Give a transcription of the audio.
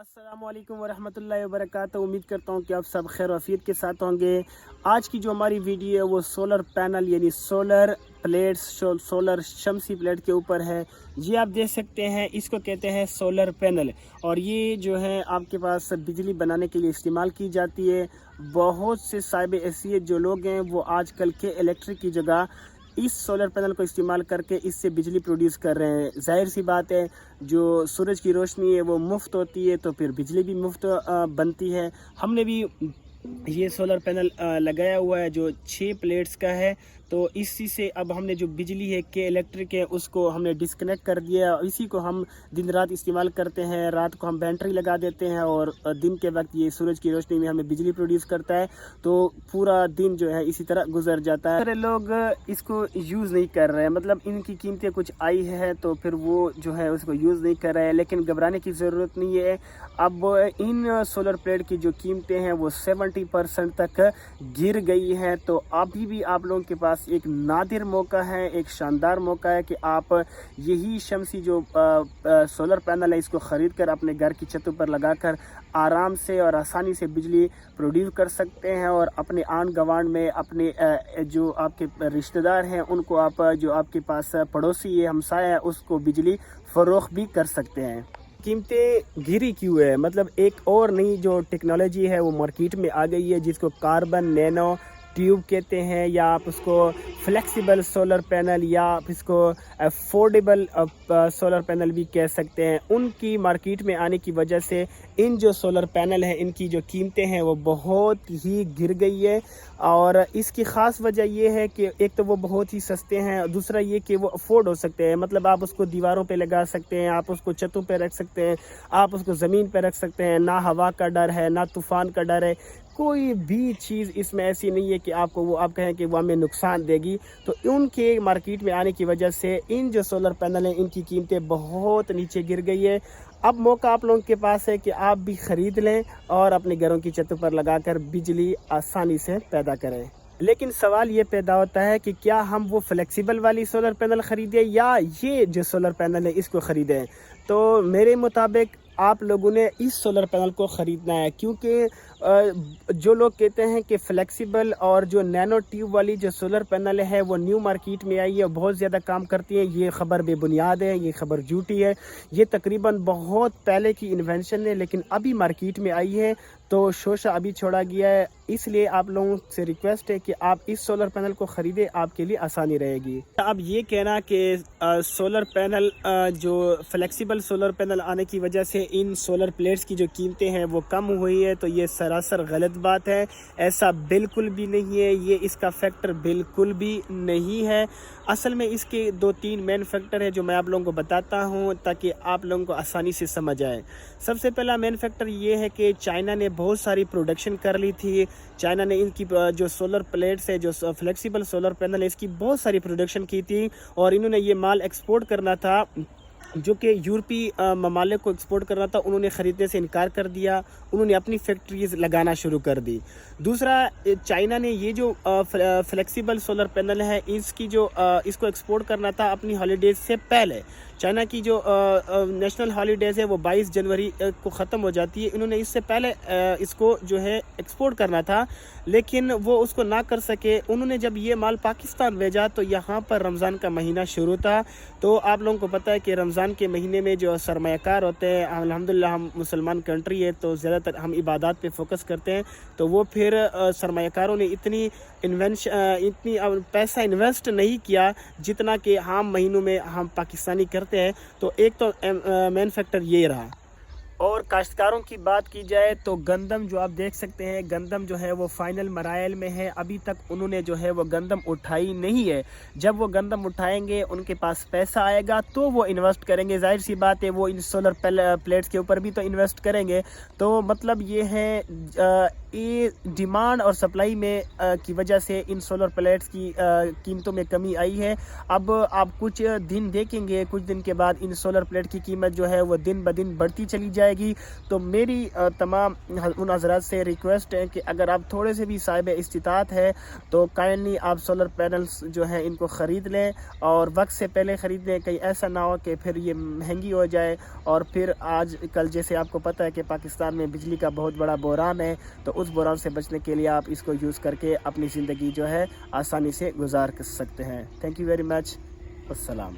अस्सलाम वालेकुम वरहमतुल्लाहि वबरकातुहू। उम्मीद करता हूँ कि आप सब खैर वफीयत के साथ होंगे। आज की जो हमारी वीडियो है वो सोलर पैनल यानी सोलर प्लेट्स सोलर शमसी प्लेट के ऊपर है। ये आप देख सकते हैं, इसको कहते हैं सोलर पैनल, और ये जो है आपके पास बिजली बनाने के लिए इस्तेमाल की जाती है। बहुत से साहिब हैसियत जो लोग हैं वो आजकल के इलेक्ट्रिक की जगह इस सोलर पैनल को इस्तेमाल करके इससे बिजली प्रोड्यूस कर रहे हैं। जाहिर सी बात है, जो सूरज की रोशनी है वो मुफ्त होती है, तो फिर बिजली भी मुफ्त बनती है। हमने भी ये सोलर पैनल लगाया हुआ है जो 6 प्लेट्स का है। तो इसी से अब हमने जो बिजली है के इलेक्ट्रिक है उसको हमने डिस्कनेक्ट कर दिया। इसी को हम दिन रात इस्तेमाल करते हैं। रात को हम बैटरी लगा देते हैं और दिन के वक्त ये सूरज की रोशनी में हमें बिजली प्रोड्यूस करता है। तो पूरा दिन जो है इसी तरह गुजर जाता है। सारे लोग इसको यूज़ नहीं कर रहे हैं, मतलब इनकी कीमतें कुछ आई है तो फिर वो जो है उसको यूज़ नहीं कर रहे हैं। लेकिन घबराने की ज़रूरत नहीं है। अब इन सोलर प्लेट की जो कीमतें हैं वो 70% तक गिर गई हैं। तो अभी भी आप लोगों के पास एक नादिर मौका है, एक शानदार मौका है कि आप यही शमसी जो सोलर पैनल है इसको ख़रीद कर अपने घर की छतों पर लगाकर आराम से और आसानी से बिजली प्रोड्यूस कर सकते हैं। और अपने आन गवांड में अपने जो आपके रिश्तेदार हैं उनको आप जो आपके पास पड़ोसी है, हमसाया है, उसको बिजली फ़रोख्त भी कर सकते हैं। कीमतें गिरी क्यों है? मतलब एक और नई जो टेक्नोलॉजी है वो मार्केट में आ गई है जिसको कार्बन नैनो ट्यूब कहते हैं, या आप उसको फ्लेक्सिबल सोलर पैनल या आप इसको अफोर्डेबल सोलर पैनल भी कह सकते हैं। उनकी मार्केट में आने की वजह से इन जो सोलर पैनल हैं इनकी जो कीमतें हैं वो बहुत ही गिर गई है। और इसकी ख़ास वजह ये है कि एक तो वो बहुत ही सस्ते हैं, दूसरा ये कि वो अफोर्ड हो सकते हैं। मतलब आप उसको दीवारों पे लगा सकते हैं, आप उसको छतों पे रख सकते हैं, आप उसको ज़मीन पे रख सकते हैं। ना हवा का डर है, ना तूफ़ान का डर है। कोई भी चीज़ इसमें ऐसी नहीं है कि आपको वो आप कहें कि वो हमें नुकसान देगी। तो उनके मार्केट में आने की वजह से इन जो सोलर पैनल हैं इनकी कीमतें बहुत नीचे गिर गई है। अब मौका आप लोगों के पास है कि आप भी ख़रीद लें और अपने घरों की छतों पर लगाकर बिजली आसानी से पैदा करें। लेकिन सवाल ये पैदा होता है कि क्या हम वो फ्लेक्सिबल वाली सोलर पैनल ख़रीदें या ये जो सोलर पैनल है इसको ख़रीदें? तो मेरे मुताबिक आप लोगों ने इस सोलर पैनल को ख़रीदना है, क्योंकि जो लोग कहते हैं कि फ्लेक्सिबल और जो नैनो ट्यूब वाली जो सोलर पैनल है वो न्यू मार्केट में आई है, बहुत ज़्यादा काम करती है, ये ख़बर बेबुनियाद है, ये ख़बर झूठी है। ये तकरीबन बहुत पहले की इन्वेंशन है लेकिन अभी मार्केट में आई है, तो शोशा अभी छोड़ा गया है। इसलिए आप लोगों से रिक्वेस्ट है कि आप इस सोलर पैनल को ख़रीदें, आपके लिए आसानी रहेगी। अब ये कहना कि सोलर पैनल जो फ्लेक्सिबल सोलर पैनल आने की वजह से इन सोलर प्लेट्स की जो कीमतें हैं वो कम हुई है, तो ये सरासर गलत बात है। ऐसा बिल्कुल भी नहीं है, ये इसका फैक्टर बिल्कुल भी नहीं है। असल में इसके 2-3 मेन फैक्टर है जो मैं आप लोगों को बताता हूँ ताकि आप लोगों को आसानी से समझ आए। सबसे पहला मेन फैक्टर ये है कि चाइना ने बहुत सारी प्रोडक्शन कर ली थी। चाइना ने इनकी जो सोलर प्लेट्स है, जो फ्लेक्सिबल सोलर पैनल है, इसकी बहुत सारी प्रोडक्शन की थी और इन्होंने ये माल एक्सपोर्ट करना था जो कि यूरोपीय ममालिक को एक्सपोर्ट करना था। उन्होंने ख़रीदने से इनकार कर दिया, उन्होंने अपनी फैक्ट्रीज लगाना शुरू कर दी। दूसरा, चाइना ने ये जो फ्लेक्सिबल सोलर पैनल है इसकी जो इसको एक्सपोर्ट करना था अपनी हॉलीडेज से पहले। चाइना की जो नेशनल हॉलीडेज़ है वो 22 जनवरी को ख़त्म हो जाती है। इन्होंने इससे पहले इसको जो है एक्सपोर्ट करना था लेकिन वो उसको ना कर सके। उन्होंने जब ये माल पाकिस्तान भेजा तो यहाँ पर रमज़ान का महीना शुरू था। तो आप लोगों को पता है कि रमज़ान के महीने में जो सरमायाकार होते हैं, अल्हम्दुलिल्लाह हम मुसलमान कंट्री है तो ज़्यादातर हम इबादत पे फोकस करते हैं, तो वो फिर सरमायाकारों ने इतनी पैसा इन्वेस्ट नहीं किया जितना कि आम महीनों में हम पाकिस्तानी करते हैं। तो एक तो मेन फैक्टर ये रहा। और काश्तकारों की बात की जाए तो गंदम जो आप देख सकते हैं, गंदम जो है वो फाइनल मराइल में है। अभी तक उन्होंने जो है वो गंदम उठाई नहीं है। जब वो गंदम उठाएंगे, उनके पास पैसा आएगा तो वो इन्वेस्ट करेंगे। जाहिर सी बात है वो इन सोलर प्लेट्स के ऊपर भी तो इन्वेस्ट करेंगे। तो मतलब ये है یہ ڈیمانڈ اور سپلائی میں کی وجہ سے ان سولر پلیٹس کی قیمتوں میں کمی آئی ہے. اب آپ کچھ دن دیکھیں گے، کچھ دن کے بعد ان سولر پلیٹ کی قیمت جو ہے وہ دن بدن بڑھتی چلی جائے گی. تو میری تمام ان حضرات سے ریکویسٹ ہے کہ اگر آپ تھوڑے سے بھی صاحب استطاعت ہے تو کائنڈلی آپ سولر پینلز جو ہیں ان کو خرید لیں، اور وقت سے پہلے خرید لیں. کہیں ایسا نہ ہو کہ پھر یہ مہنگی ہو جائے، اور پھر آج کل جیسے آپ کو پتہ ہے کہ پاکستان میں بجلی کا بہت بڑا بحران ہے، تو اس بحران سے بچنے کے لیے آپ اس کو یوز کر کے اپنی زندگی جو ہے آسانی سے گزار سکتے ہیں. Thank you very much. السلام.